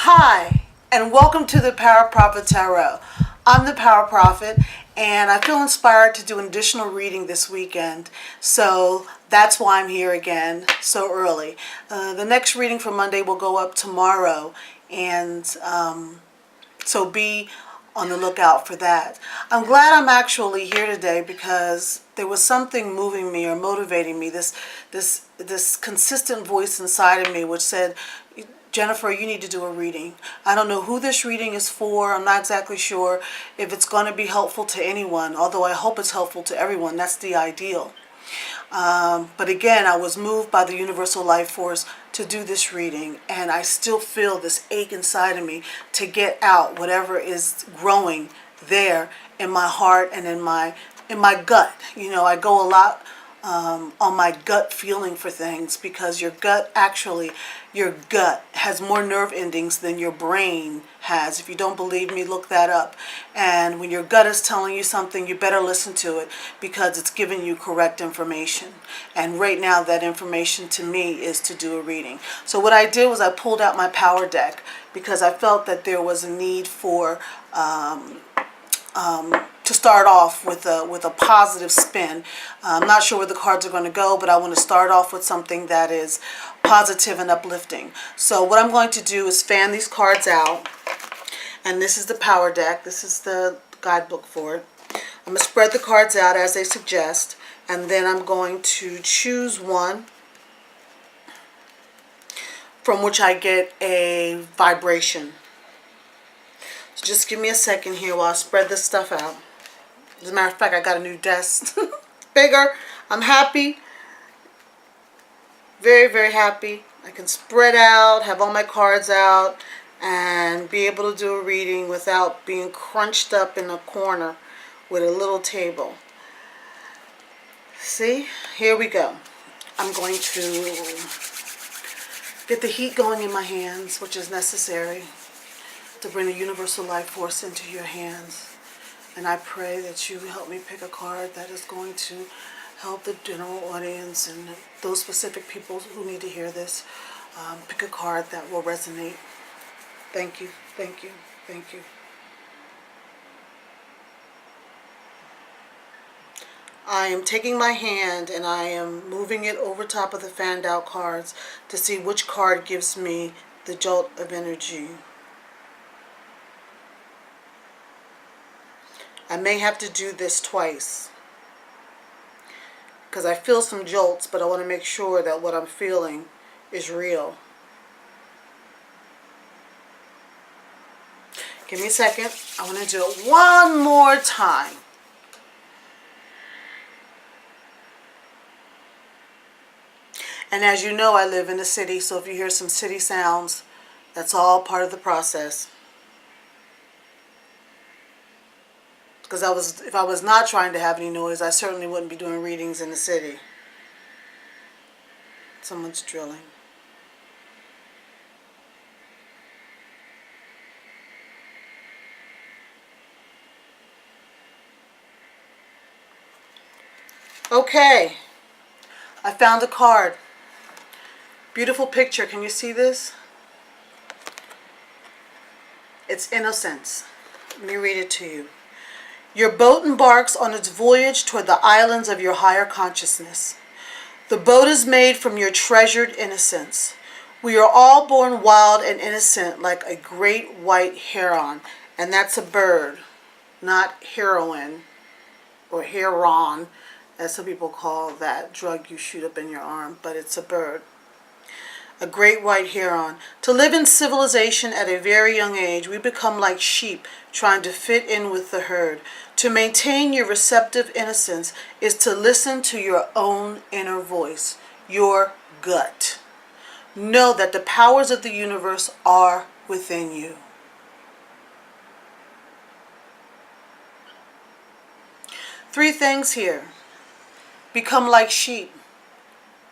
Hi, and welcome to the Power Prophet Tarot. I'm the Power Prophet, and I feel inspired to do an additional reading this weekend, so that's why I'm here again so early. The next reading for Monday will go up tomorrow, and so be on the lookout for that. I'm glad I'm actually here today because there was something moving me or motivating me. This consistent voice inside of me which said, Jennifer, you need to do a reading. I don't know who this reading is for. I'm not exactly sure if it's going to be helpful to anyone, although I hope it's helpful to everyone. That's the ideal. But again, I was moved by the universal life force to do this reading, and I still feel this ache inside of me to get out whatever is growing there in my heart and in my gut. You know, I go a lot on my gut feeling for things, because your gut has more nerve endings than your brain has. If you don't believe me, look that up. And when your gut is telling you something, you better listen to it, because it's giving you correct information. And right now that information to me is to do a reading. So what I did was I pulled out my power deck, because I felt that there was a need for to start off with a positive spin. I'm not sure where the cards are going to go, but I want to start off with something that is positive and uplifting. So what I'm going to do is fan these cards out, and this is the power deck. This is the guidebook for it. I'm going to spread the cards out as they suggest, and then I'm going to choose one from which I get a vibration. So just give me a second here while I spread this stuff out. As a matter of fact, I got a new desk. Bigger. I'm happy. Very, very happy. I can spread out, have all my cards out, and be able to do a reading without being crunched up in a corner with a little table. See? Here we go. I'm going to get the heat going in my hands, which is necessary to bring the universal life force into your hands. And I pray that you help me pick a card that is going to help the general audience and those specific people who need to hear this. Pick a card that will resonate. Thank you, thank you, thank you. I am taking my hand and I am moving it over top of the fanned out cards to see which card gives me the jolt of energy. I may have to do this twice, because I feel some jolts, but I want to make sure that what I'm feeling is real. Give me a second. I want to do it one more time. And as you know, I live in a city, so if you hear some city sounds, that's all part of the process. Because if I was not trying to have any noise, I certainly wouldn't be doing readings in the city. Someone's drilling. Okay, I found a card. Beautiful picture. Can you see this? It's innocence. Let me read it to you. Your boat embarks on its voyage toward the islands of your higher consciousness. The boat is made from your treasured innocence. We are all born wild and innocent like a great white heron. And that's a bird, not heroin or heron, as some people call that drug you shoot up in your arm, but it's a bird. A great white heron. To live in civilization at a very young age, we become like sheep trying to fit in with the herd. To maintain your receptive innocence is to listen to your own inner voice, your gut. Know that the powers of the universe are within you. Three things here. Become like sheep.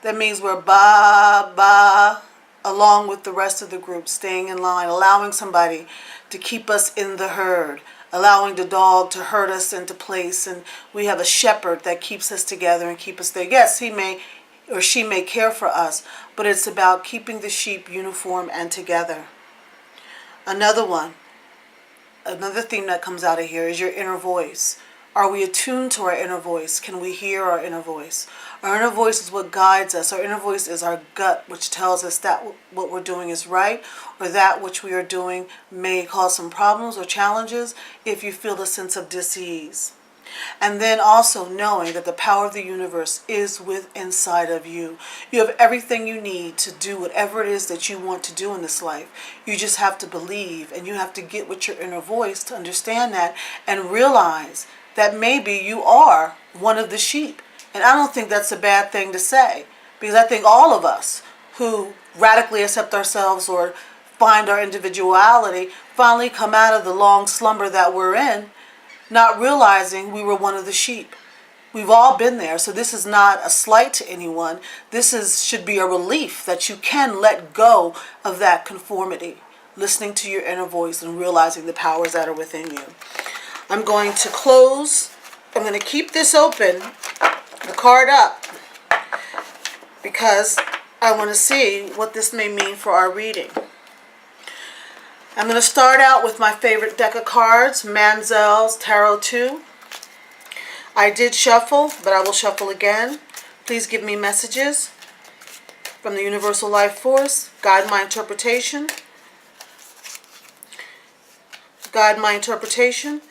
That means we're ba along with the rest of the group, staying in line, allowing somebody to keep us in the herd, allowing the dog to herd us into place, and we have a shepherd that keeps us together and keep us there. Yes, he may or she may care for us, but it's about keeping the sheep uniform and together. Another one, another theme that comes out of here is your inner voice. Are we attuned to our inner voice? Can we hear our inner voice? Our inner voice is what guides us. Our inner voice is our gut, which tells us that what we're doing is right, or that which we are doing may cause some problems or challenges if you feel a sense of dis-ease. And then also knowing that the power of the universe is inside of you. You have everything you need to do whatever it is that you want to do in this life. You just have to believe, and you have to get with your inner voice to understand that and realize that maybe you are one of the sheep. And I don't think that's a bad thing to say, because I think all of us who radically accept ourselves or find our individuality finally come out of the long slumber that we're in, not realizing we were one of the sheep. We've all been there, so this is not a slight to anyone. Should be a relief that you can let go of that conformity, listening to your inner voice and realizing the powers that are within you. I'm going to close. I'm going to keep this open, the card up, because I want to see what this may mean for our reading. I'm going to start out with my favorite deck of cards, Manzel's Tarot 2. I did shuffle, but I will shuffle again. Please give me messages from the Universal Life Force. Guide my interpretation. Guide my interpretation.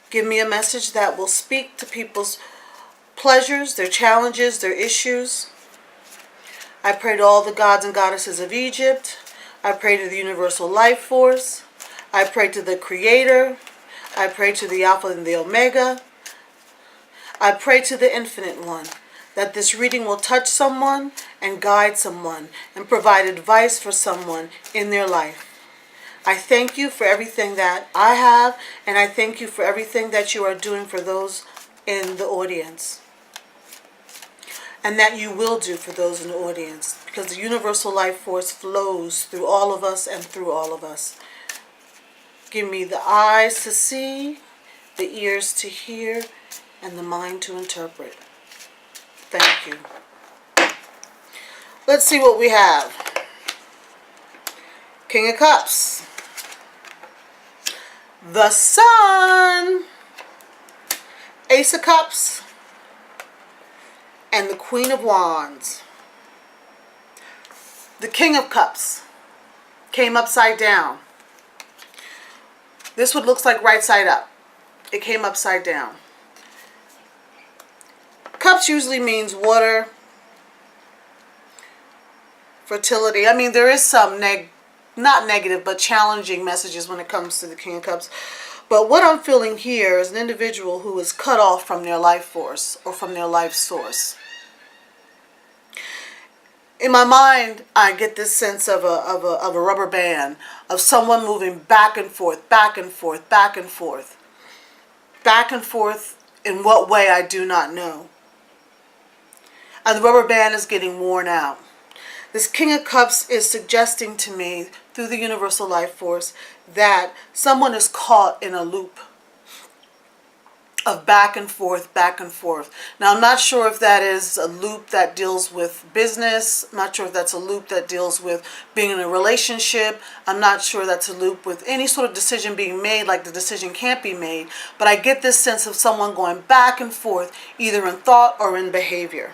Give me a message that will speak to people's pleasures, their challenges, their issues. I pray to all the gods and goddesses of Egypt. I pray to the Universal Life Force. I pray to the Creator. I pray to the Alpha and the Omega. I pray to the Infinite One that this reading will touch someone and guide someone and provide advice for someone in their life. I thank you for everything that I have, and I thank you for everything that you are doing for those in the audience, and that you will do for those in the audience, because the Universal Life Force flows through all of us and through all of us. Give me the eyes to see, the ears to hear, and the mind to interpret. Thank you. Let's see what we have. King of Cups. The Sun. Ace of Cups. And the Queen of Wands. The King of Cups came upside down. This one looks like right side up. It came upside down. Cups usually means water, fertility. I mean, there is some not negative, but challenging messages when it comes to the King of Cups. But what I'm feeling here is an individual who is cut off from their life force or from their life source. In my mind, I get this sense of a rubber band, of someone moving back and forth, back and forth, back and forth. Back and forth in what way, I do not know. And the rubber band is getting worn out. This King of Cups is suggesting to me, through the Universal Life Force, that someone is caught in a loop of back and forth, back and forth. Now, I'm not sure if that is a loop that deals with business. I'm not sure if that's a loop that deals with being in a relationship. I'm not sure that's a loop with any sort of decision being made, like the decision can't be made. But I get this sense of someone going back and forth, either in thought or in behavior.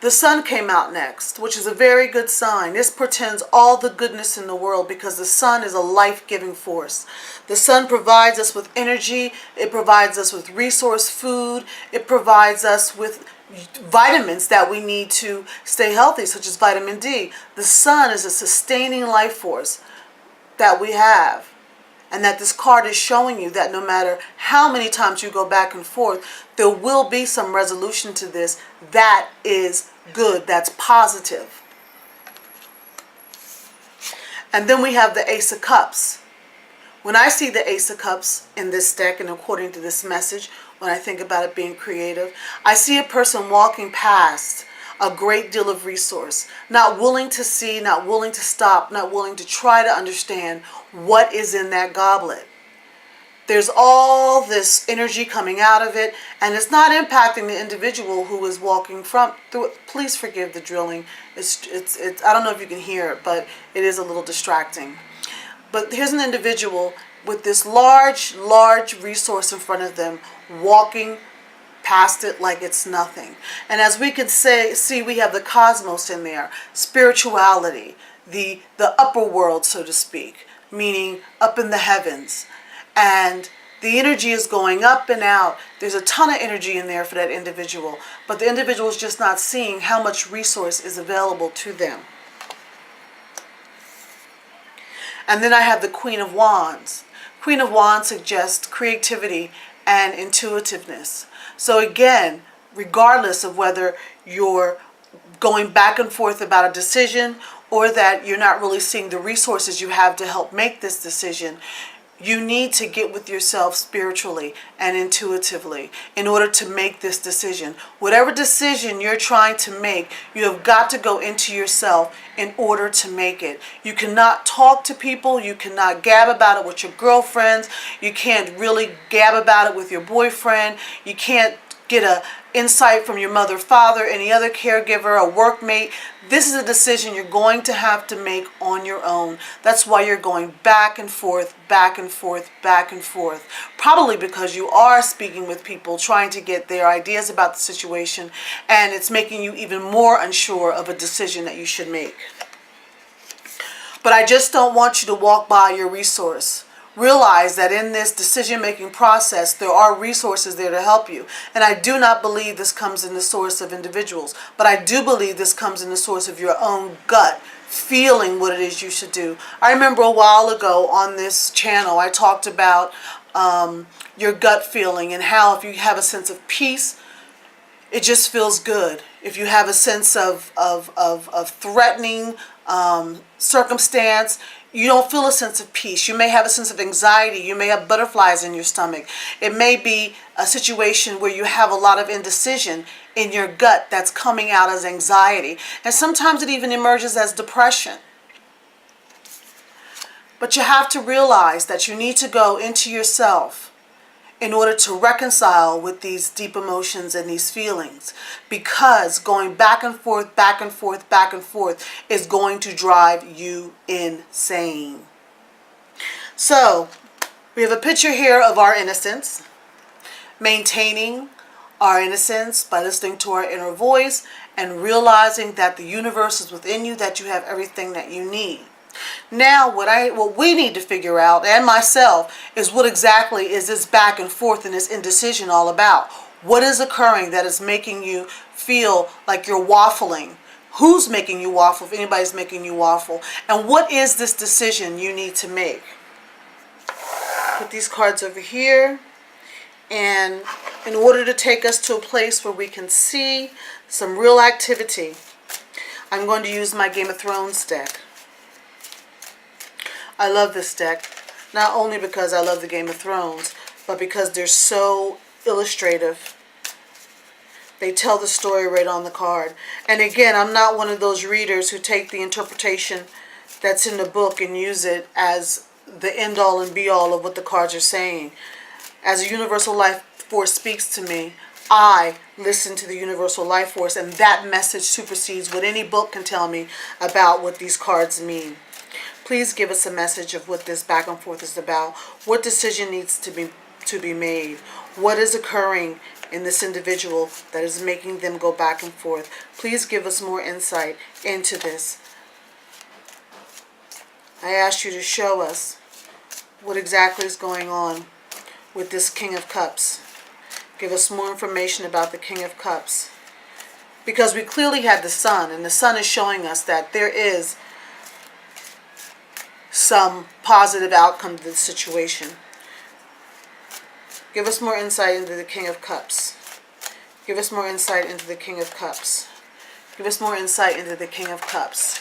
The Sun came out next, which is a very good sign. This portends all the goodness in the world, because the Sun is a life-giving force. The Sun provides us with energy. It provides us with resource food. It provides us with vitamins that we need to stay healthy, such as vitamin D. The Sun is a sustaining life force that we have. And that this card is showing you that no matter how many times you go back and forth, there will be some resolution to this that is good, that's positive. And then we have the Ace of Cups. When I see the Ace of Cups in this deck, and according to this message, when I think about it being creative, I see a person walking past a great deal of resource, not willing to see, not willing to stop, not willing to try to understand what is in that goblet. There's all this energy coming out of it, and it's not impacting the individual who is walking through it. Please forgive the drilling. It's I don't know if you can hear it, but it is a little distracting. But here's an individual with this large, large resource in front of them, walking past it like it's nothing. And as we can see, we have the cosmos in there, spirituality, the upper world, so to speak, meaning up in the heavens. And the energy is going up and out. There's a ton of energy in there for that individual, but the individual is just not seeing how much resource is available to them. And then I have the Queen of Wands. Queen of Wands suggests creativity and intuitiveness. So again, regardless of whether you're going back and forth about a decision or that you're not really seeing the resources you have to help make this decision, you need to get with yourself spiritually and intuitively in order to make this decision. Whatever decision you're trying to make, you have got to go into yourself in order to make it. You cannot talk to people. You cannot gab about it with your girlfriends. You can't really gab about it with your boyfriend. You can't get a insight from your mother, father, any other caregiver, a workmate. This is a decision you're going to have to make on your own. That's why you're going back and forth, back and forth, back and forth. Probably because you are speaking with people, trying to get their ideas about the situation, and it's making you even more unsure of a decision that you should make. But I just don't want you to walk by your resource. Realize that in this decision-making process, there are resources there to help you. And I do not believe this comes in the source of individuals, but I do believe this comes in the source of your own gut, feeling what it is you should do. I remember a while ago on this channel, I talked about your gut feeling and how if you have a sense of peace, it just feels good. If you have a sense of threatening circumstance, you don't feel a sense of peace. You may have a sense of anxiety. You may have butterflies in your stomach. It may be a situation where you have a lot of indecision in your gut that's coming out as anxiety. And sometimes it even emerges as depression. But you have to realize that you need to go into yourself in order to reconcile with these deep emotions and these feelings, because going back and forth, back and forth, back and forth is going to drive you insane. So we have a picture here of our innocence, maintaining our innocence by listening to our inner voice and realizing that the universe is within you, that you have everything that you need. Now, what we need to figure out, and myself, is what exactly is this back and forth and this indecision all about? What is occurring that is making you feel like you're waffling? Who's making you waffle, if anybody's making you waffle? And what is this decision you need to make? Put these cards over here. And in order to take us to a place where we can see some real activity, I'm going to use my Game of Thrones deck. I love this deck, not only because I love the Game of Thrones, but because they're so illustrative. They tell the story right on the card. And again, I'm not one of those readers who take the interpretation that's in the book and use it as the end-all and be-all of what the cards are saying. As a universal life force speaks to me, I listen to the universal life force, and that message supersedes what any book can tell me about what these cards mean. Please give us a message of what this back and forth is about. What decision needs to be made? What is occurring in this individual that is making them go back and forth? Please give us more insight into this. I ask you to show us what exactly is going on with this King of Cups. Give us more information about the King of Cups. Because we clearly had the Sun, and the Sun is showing us that there is some positive outcome to the situation. Give us more insight into the King of Cups. Give us more insight into the King of Cups. Give us more insight into the King of Cups.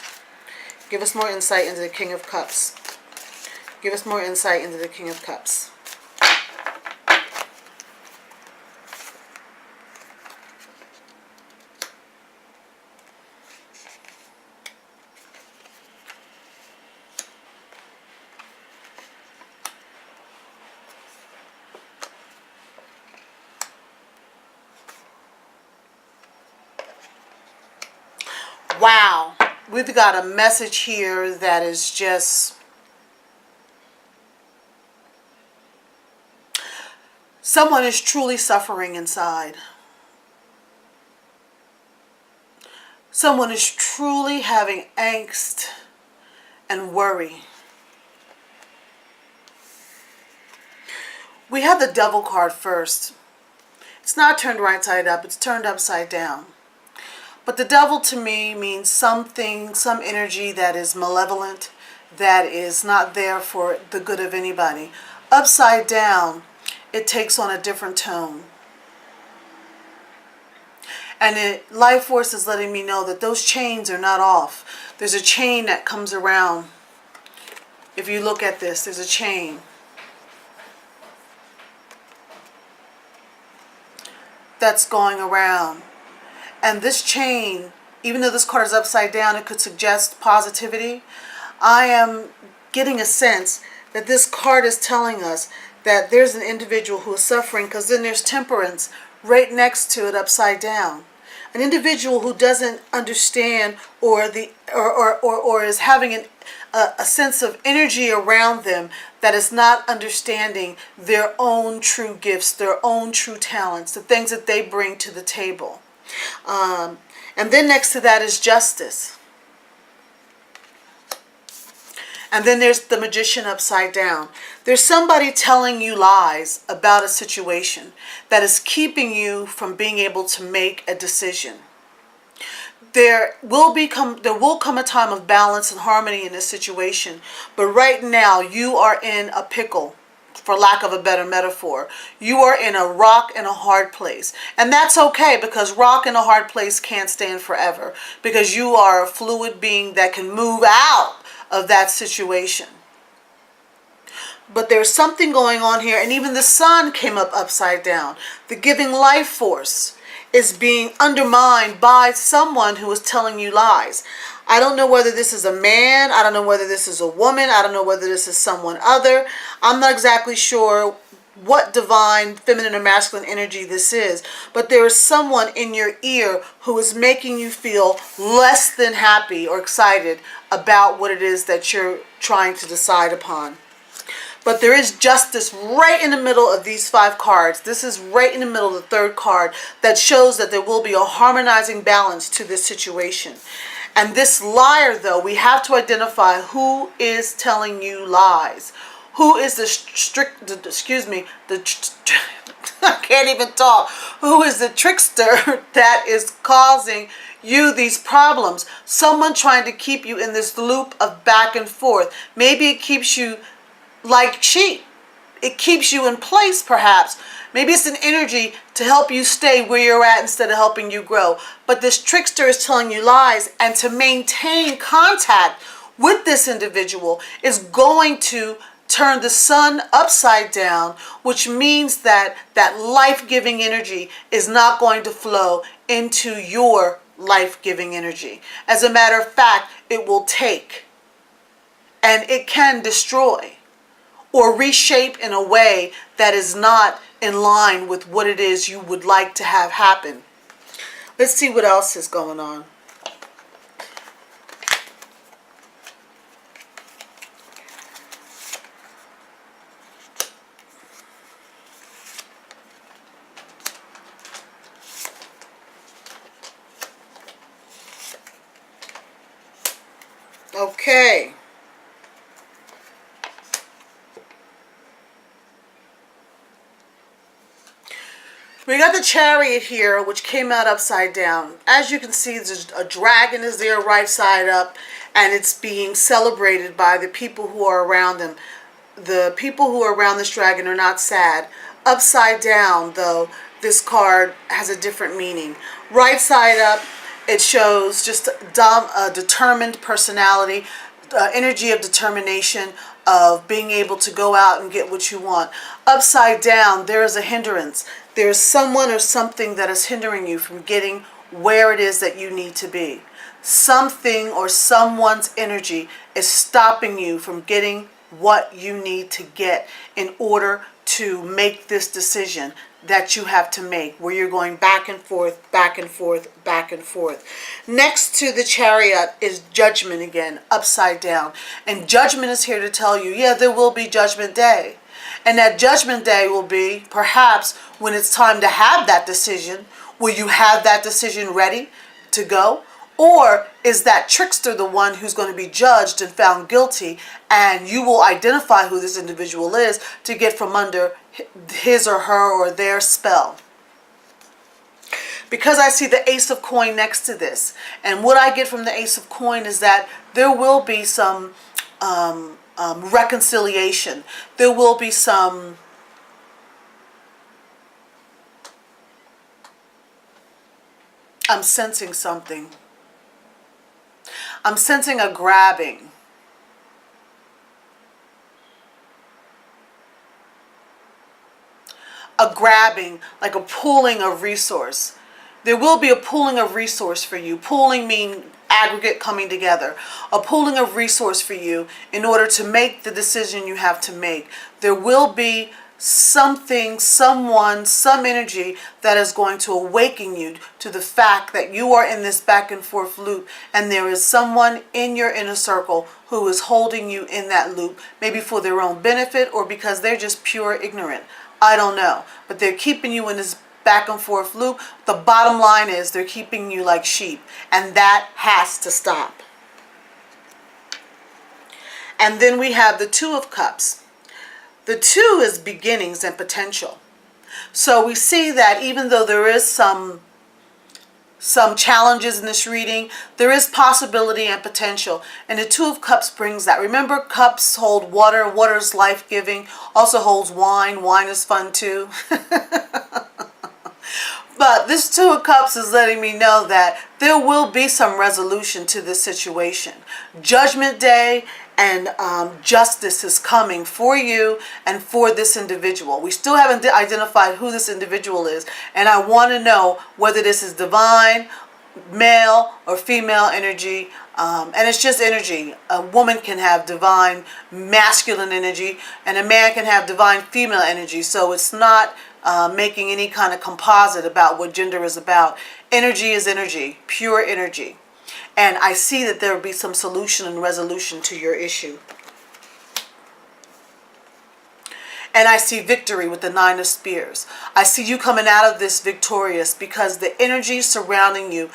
Give us more insight into the King of Cups. Give us more insight into the King of Cups. Wow, we've got a message here that is just Someone is truly suffering inside. Someone is truly having angst and worry. We have the Devil card first. It's not turned right side up, it's turned upside down. But the Devil to me means something, some energy that is malevolent, that is not there for the good of anybody. Upside down, it takes on a different tone. And Life Force is letting me know that those chains are not off. There's a chain that comes around. If you look at this, there's a chain. That's going around. And this chain, even though this card is upside down, it could suggest positivity. I am getting a sense that this card is telling us that there's an individual who is suffering, because then there's Temperance right next to it upside down. An individual who doesn't understand or is having a sense of energy around them that is not understanding their own true gifts, their own true talents, the things that they bring to the table. And then next to that is Justice. And then there's the Magician upside down. There's somebody telling you lies about a situation that is keeping you from being able to make a decision. There will come a time of balance and harmony in this situation, but right now you are in a pickle, for lack of a better metaphor. You are in a rock and a hard place. And that's okay, because rock and a hard place can't stand forever, because you are a fluid being that can move out of that situation. But there's something going on here, and even the sun came up upside down. The giving life force is being undermined by someone who is telling you lies. I don't know whether this is a man, I don't know whether this is a woman, I don't know whether this is someone other. I'm not exactly sure what divine feminine or masculine energy this is, but there is someone in your ear who is making you feel less than happy or excited about what it is that you're trying to decide upon. But there is Justice right in the middle of these 5 cards. This is right in the middle of the third card that shows that there will be a harmonizing balance to this situation. And this liar, though, we have to identify who is telling you lies. Who is I can't even talk. Who is the trickster that is causing you these problems? Someone trying to keep you in this loop of back and forth. Maybe it keeps you like sheep. It keeps you in place, perhaps. Maybe it's an energy to help you stay where you're at instead of helping you grow. But this trickster is telling you lies, and to maintain contact with this individual is going to turn the sun upside down, which means that that life-giving energy is not going to flow into your life-giving energy. As a matter of fact, it will take, and it can destroy or reshape in a way that is not in line with what it is you would like to have happen. Let's see what else is going on. Okay. We got the Chariot here, which came out upside down. As you can see, there's a dragon is there right side up, and it's being celebrated by the people who are around him. The people who are around this dragon are not sad. Upside down, though, this card has a different meaning. Right side up, it shows just a determined personality, energy of determination, of being able to go out and get what you want. Upside down, there is a hindrance. There's someone or something that is hindering you from getting where it is that you need to be. Something or someone's energy is stopping you from getting what you need to get in order to make this decision that you have to make, where you're going back and forth, back and forth, back and forth. Next to the Chariot is Judgment again, upside down. And Judgment is here to tell you, yeah, there will be Judgment Day. And that judgment day will be perhaps when it's time to have that decision. Will you have that decision ready to go? Or is that trickster the one who's going to be judged and found guilty, and you will identify who this individual is to get from under his or her or their spell? Because I see the Ace of Coin next to this, and what I get from the Ace of Coin is that there will be some reconciliation. There will be some I'm sensing something. I'm sensing a grabbing. A grabbing, like a pooling of resource. There will be a pooling of resource for you. Pooling means aggregate coming together. A pooling of resource for you in order to make the decision you have to make. There will be something, someone, some energy that is going to awaken you to the fact that you are in this back and forth loop, and there is someone in your inner circle who is holding you in that loop, maybe for their own benefit or because they're just pure ignorant. I don't know, but they're keeping you in this back and forth loop. The bottom line is they're keeping you like sheep, and that has to stop. And then we have the Two of Cups. The two is beginnings and potential. So we see that even though there is some challenges in this reading, there is possibility and potential. And the Two of Cups brings that. Remember, cups hold water. Water is life-giving. Also holds wine. Wine is fun too. But this Two of Cups is letting me know that there will be some resolution to this situation. Judgment Day and justice is coming for you and for this individual. We still haven't identified who this individual is, and I want to know whether this is divine, male, or female energy. And it's just energy. A woman can have divine masculine energy, and a man can have divine female energy. So it's not making any kind of composite about what gender is about. Energy is energy, pure energy. And I see that there will be some solution and resolution to your issue. And I see victory with the Nine of Spears. I see you coming out of this victorious because the energy surrounding you,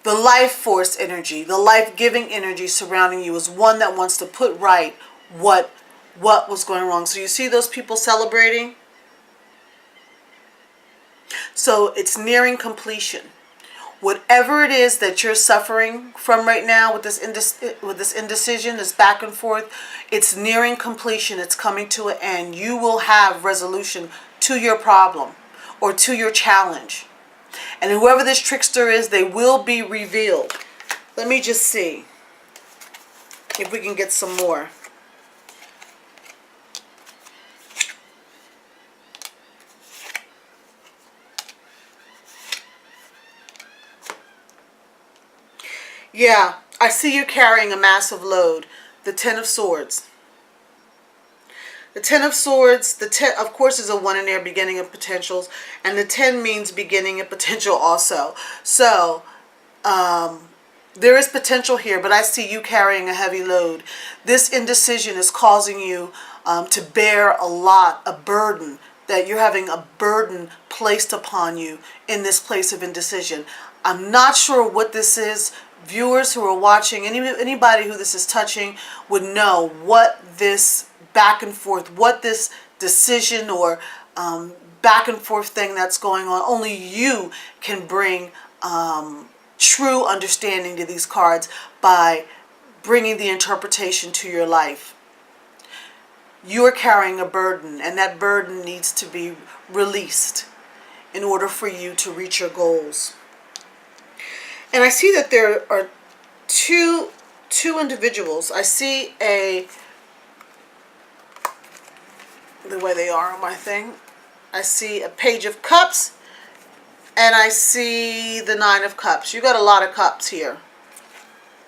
the life force energy, the life-giving energy surrounding you is one that wants to put right what was going wrong. So you see those people celebrating? So it's nearing completion. Whatever it is that you're suffering from right now with this indecision, this back and forth, it's nearing completion. It's coming to an end. You will have resolution to your problem or to your challenge. And whoever this trickster is, they will be revealed. Let me just see if we can get some more. Yeah, I see you carrying a massive load. The Ten of Swords. The Ten of Swords, the 10, of course, is a 1 in there, beginning of potentials. And the 10 means beginning of potential also. So, there is potential here, but I see you carrying a heavy load. This indecision is causing you to bear a burden, that you're having a burden placed upon you in this place of indecision. I'm not sure what this is. Viewers who are watching, anybody who this is touching would know what this back and forth, what this decision or back and forth thing that's going on. Only you can bring true understanding to these cards by bringing the interpretation to your life. You are carrying a burden, and that burden needs to be released in order for you to reach your goals. And I see that there are two individuals. I see the way they are on my thing. I see a Page of Cups, and I see the Nine of Cups. You got a lot of cups here.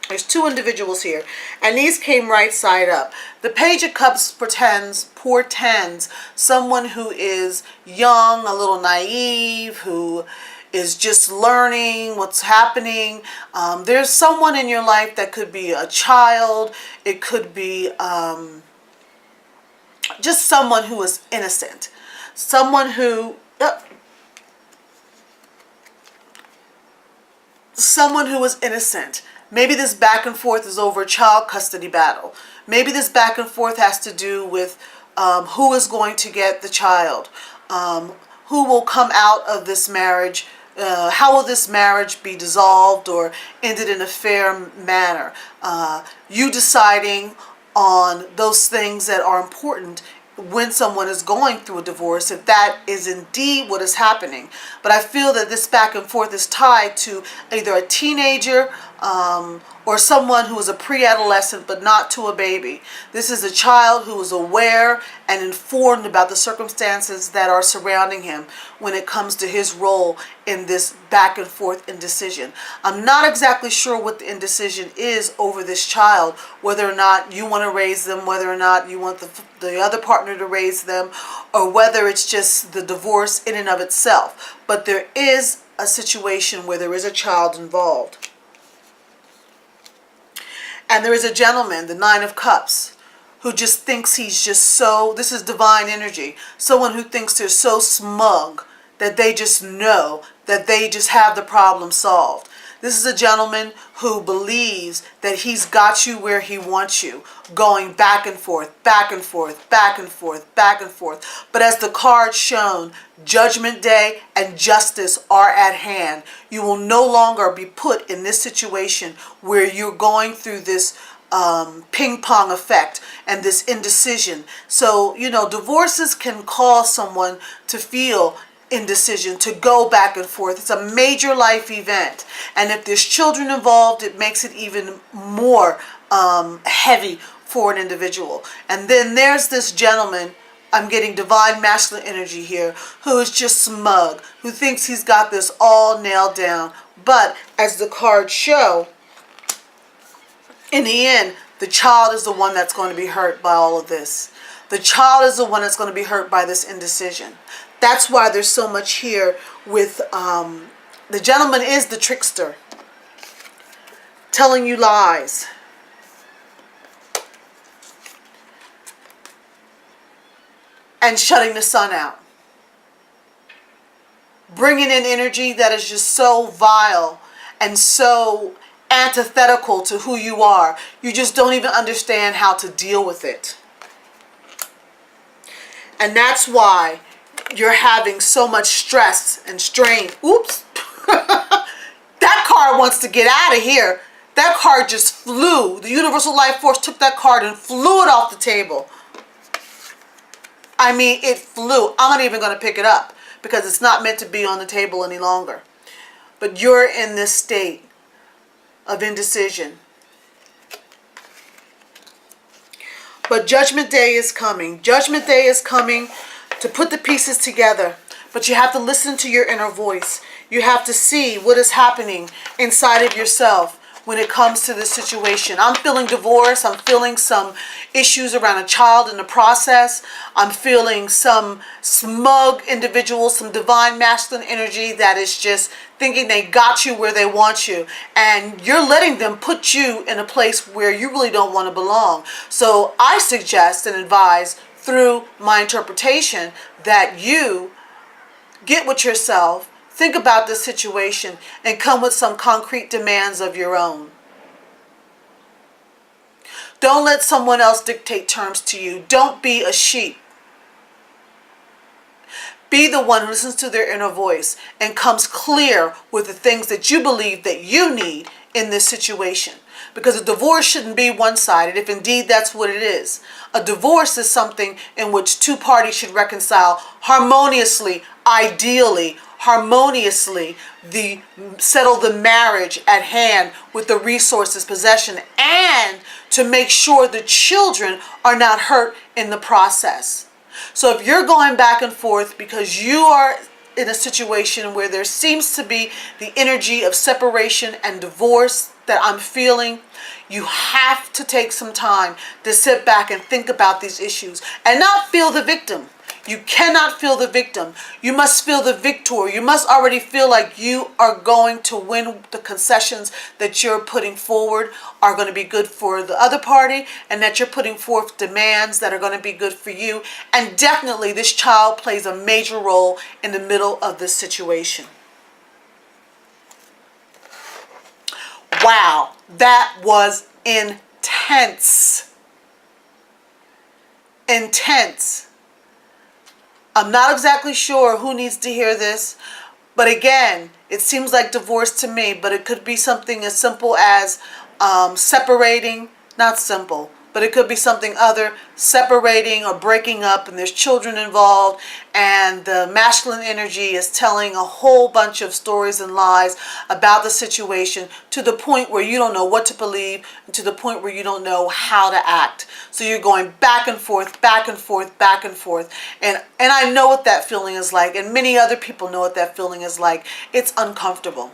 There's two individuals here, and these came right side up. The Page of Cups portends someone who is young, a little naive, who is just learning what's happening. There's someone in your life that could be a child. It could be just someone who is innocent. Someone who, someone who is innocent. Maybe this back and forth is over a child custody battle. Maybe this back and forth has to do with who is going to get the child, who will come out of this marriage, how will this marriage be dissolved or ended in a fair manner. You deciding on those things that are important when someone is going through a divorce, if that is indeed what is happening. But I feel that this back and forth is tied to either a teenager or someone who is a pre-adolescent but not to a baby. This is a child who is aware and informed about the circumstances that are surrounding him when it comes to his role in this back and forth indecision. I'm not exactly sure what the indecision is over this child, whether or not you want to raise them, whether or not you want the other partner to raise them, or whether it's just the divorce in and of itself. But there is a situation where there is a child involved. And there is a gentleman, the Nine of Cups, who just thinks he's just so, this is divine energy, someone who thinks they're so smug that they just know that they just have the problem solved. This is a gentleman who believes that he's got you where he wants you, going back and forth, back and forth, back and forth, back and forth. But as the card shown, Judgment Day and justice are at hand. You will no longer be put in this situation where you're going through this ping pong effect and this indecision. So, divorces can cause someone to feel indecision, to go back and forth. It's a major life event, and if there's children involved, it makes it even more heavy for an individual. And then there's this gentleman, I'm getting divine masculine energy here, who is just smug, who thinks he's got this all nailed down. But as the cards show, in the end, the child is the one that's going to be hurt by all of this. The child is the one that's going to be hurt by this indecision. That's why there's so much here with the gentleman is the trickster, telling you lies. And shutting the sun out. Bringing in energy that is just so vile and so antithetical to who you are. You just don't even understand how to deal with it. And that's why you're having so much stress and strain. Oops. That card wants to get out of here. That card just flew. The universal life force took that card and flew it off the table. I mean, it flew. I'm not even going to pick it up because it's not meant to be on the table any longer. But you're in this state of indecision. But Judgment Day is coming. Judgment Day is coming to put the pieces together. But you have to listen to your inner voice. You have to see what is happening inside of yourself when it comes to this situation. I'm feeling divorce. I'm feeling some issues around a child in the process. I'm feeling some smug individuals, some divine masculine energy that is just thinking they got you where they want you. And you're letting them put you in a place where you really don't want to belong. So I suggest and advise through my interpretation that you get with yourself, think about this situation, and come with some concrete demands of your own. Don't let someone else dictate terms to you. Don't be a sheep. Be the one who listens to their inner voice and comes clear with the things that you believe that you need in this situation. Because a divorce shouldn't be one-sided, if indeed that's what it is. A divorce is something in which two parties should reconcile harmoniously, ideally, harmoniously, settle the marriage at hand with the resources, possession, and to make sure the children are not hurt in the process. So if you're going back and forth because you are in a situation where there seems to be the energy of separation and divorce that I'm feeling, you have to take some time to sit back and think about these issues and not feel the victim. You cannot feel the victim. You must feel the victor. You must already feel like you are going to win. The concessions that you're putting forward are going to be good for the other party, and that you're putting forth demands that are going to be good for you. And definitely this child plays a major role in the middle of this situation. Wow, that was intense. Intense. I'm not exactly sure who needs to hear this, but again, it seems like divorce to me, but it could be something as simple as separating, not simple, but it could be something other, separating or breaking up, and there's children involved, and the masculine energy is telling a whole bunch of stories and lies about the situation, to the point where you don't know what to believe, and to the point where you don't know how to act. So you're going back and forth, back and forth, back and forth. And I know what that feeling is like, and many other people know what that feeling is like. It's uncomfortable.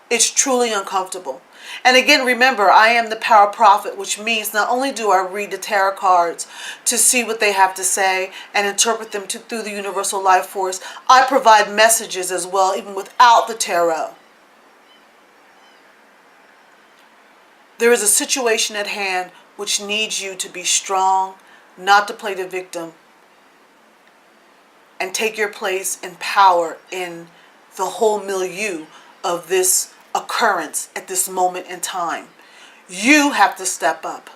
It's truly uncomfortable. And again, remember, I am the Power Prophet, which means not only do I read the tarot cards to see what they have to say and interpret them through the universal life force, I provide messages as well, even without the tarot. There is a situation at hand which needs you to be strong, not to play the victim, and take your place in power in the whole milieu of this occurrence at this moment in time. You have to step up.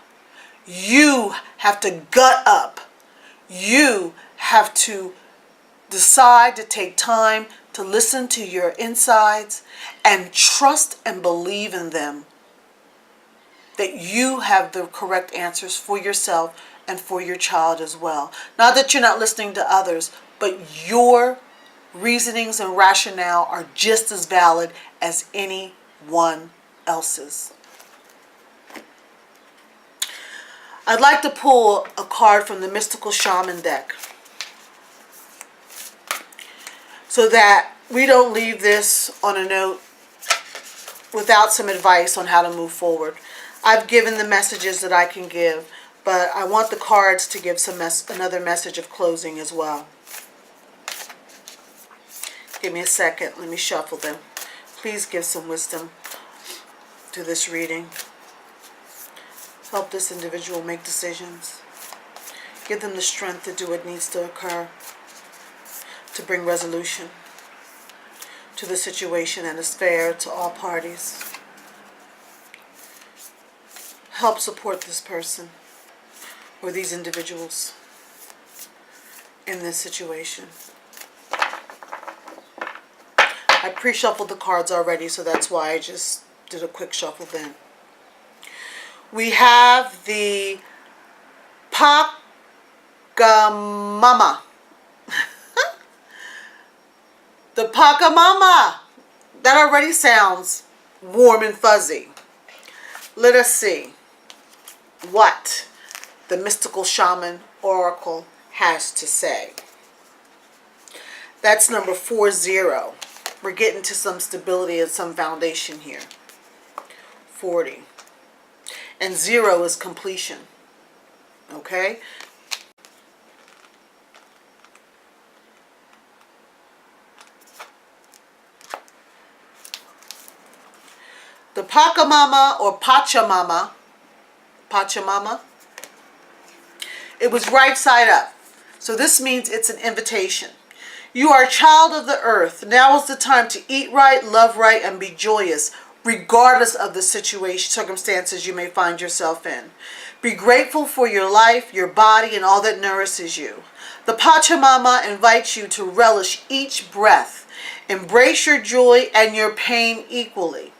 You have to gut up. You have to decide to take time to listen to your insides and trust and believe in them, that you have the correct answers for yourself and for your child as well. Not that you're not listening to others, but your reasonings and rationale are just as valid as anyone else's. I'd like to pull a card from the Mystical Shaman deck, so that we don't leave this on a note without some advice on how to move forward. I've given the messages that I can give, but I want the cards to give another message of closing as well. Give me a second. Let me shuffle them. Please give some wisdom to this reading. Help this individual make decisions. Give them the strength to do what needs to occur, to bring resolution to the situation that is fair to all parties. Help support this person or these individuals in this situation. I pre-shuffled the cards already, so that's why I just did a quick shuffle then. We have the Pachamama. The Pachamama. That already sounds warm and fuzzy. Let us see what the Mystical Shaman Oracle has to say. That's number 40. We're getting to some stability and some foundation here. 40. And 0 is completion. Okay? The Pachamama or Pachamama, it was right side up. So this means it's an invitation. You are a child of the earth. Now is the time to eat right, love right, and be joyous, regardless of the situation, circumstances you may find yourself in. Be grateful for your life, your body, and all that nourishes you. The Pachamama invites you to relish each breath, embrace your joy and your pain equally,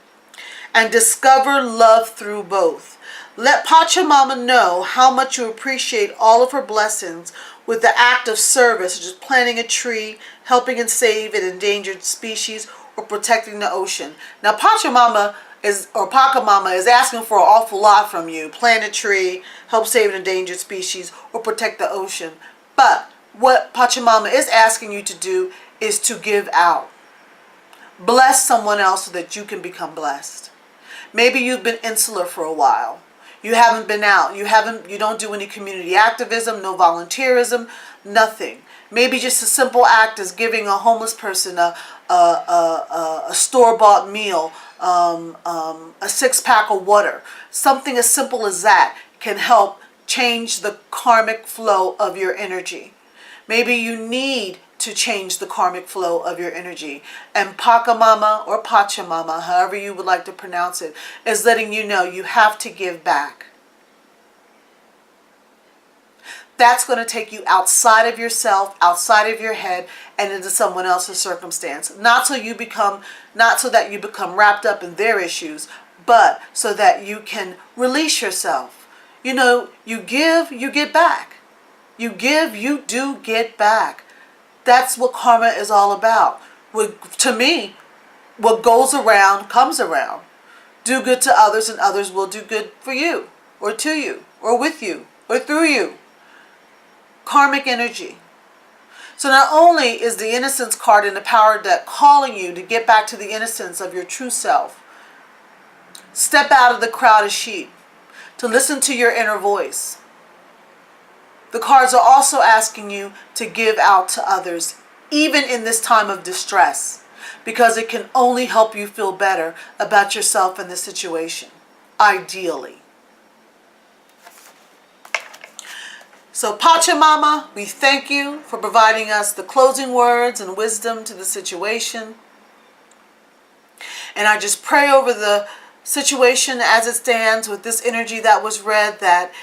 and discover love through both. Let Pachamama know how much you appreciate all of her blessings with the act of service, such as planting a tree, helping and save an endangered species, or protecting the ocean. Now, Pachamama Pachamama is asking for an awful lot from you. Plant a tree, help save an endangered species, or protect the ocean. But what Pachamama is asking you to do is to give out. Bless someone else so that you can become blessed. Maybe you've been insular for a while. You haven't been out. You don't do any community activism, no volunteerism, nothing. Maybe just a simple act as giving a homeless person a store-bought meal, a six-pack of water. Something as simple as that can help change the karmic flow of your energy. Maybe you need to change the karmic flow of your energy. And Pachamama or Pachamama, however you would like to pronounce it, is letting you know you have to give back. That's going to take you outside of yourself, outside of your head, and into someone else's circumstance. Not so that you become wrapped up in their issues, but so that you can release yourself. You know, you give, you get back. You give, you do get back. That's what karma is all about. To me, what goes around comes around. Do good to others and others will do good for you, or to you, or with you, or through you. Karmic energy. So not only is the innocence card in the power deck calling you to get back to the innocence of your true self, step out of the crowd of sheep, to listen to your inner voice. The cards are also asking you to give out to others, even in this time of distress, because it can only help you feel better about yourself and the situation, ideally. So Pachamama, we thank you for providing us the closing words and wisdom to the situation. And I just pray over the situation as it stands with this energy that was read, that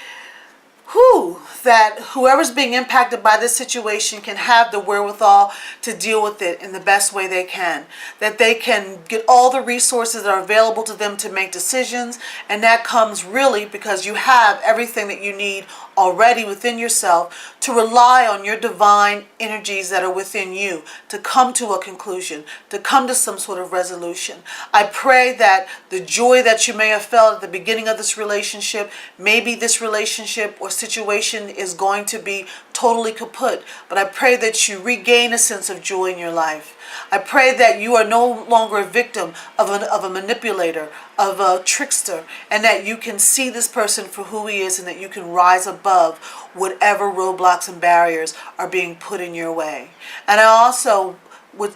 whoever's being impacted by this situation can have the wherewithal to deal with it in the best way they can. That they can get all the resources that are available to them to make decisions. And that comes really because you have everything that you need already within yourself to rely on your divine energies that are within you to come to a conclusion, to come to some sort of resolution. I pray that the joy that you may have felt at the beginning of this relationship, maybe this relationship or situation is going to be totally kaput, but I pray that you regain a sense of joy in your life. I pray that you are no longer a victim of a manipulator, of a trickster, and that you can see this person for who he is and that you can rise above whatever roadblocks and barriers are being put in your way. And I also would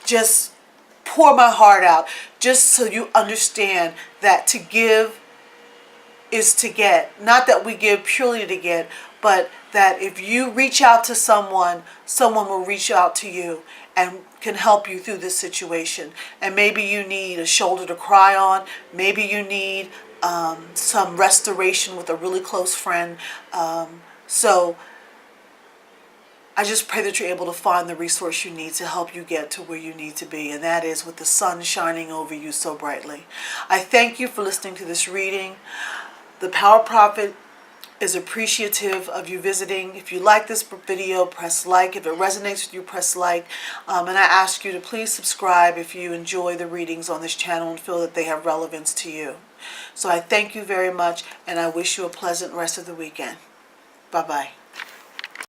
just pour my heart out just so you understand that to give is to get. Not that we give purely to get, but that if you reach out to someone, someone will reach out to you and can help you through this situation. And maybe you need a shoulder to cry on. Maybe you need some restoration with a really close friend. So I just pray that you're able to find the resource you need to help you get to where you need to be. And that is with the sun shining over you so brightly. I thank you for listening to this reading. The Power Prophet is appreciative of you visiting. If you like this video, press like. If it resonates with you, press like. And I ask you to please subscribe if you enjoy the readings on this channel and feel that they have relevance to you. So I thank you very much, and I wish you a pleasant rest of the weekend. Bye-bye.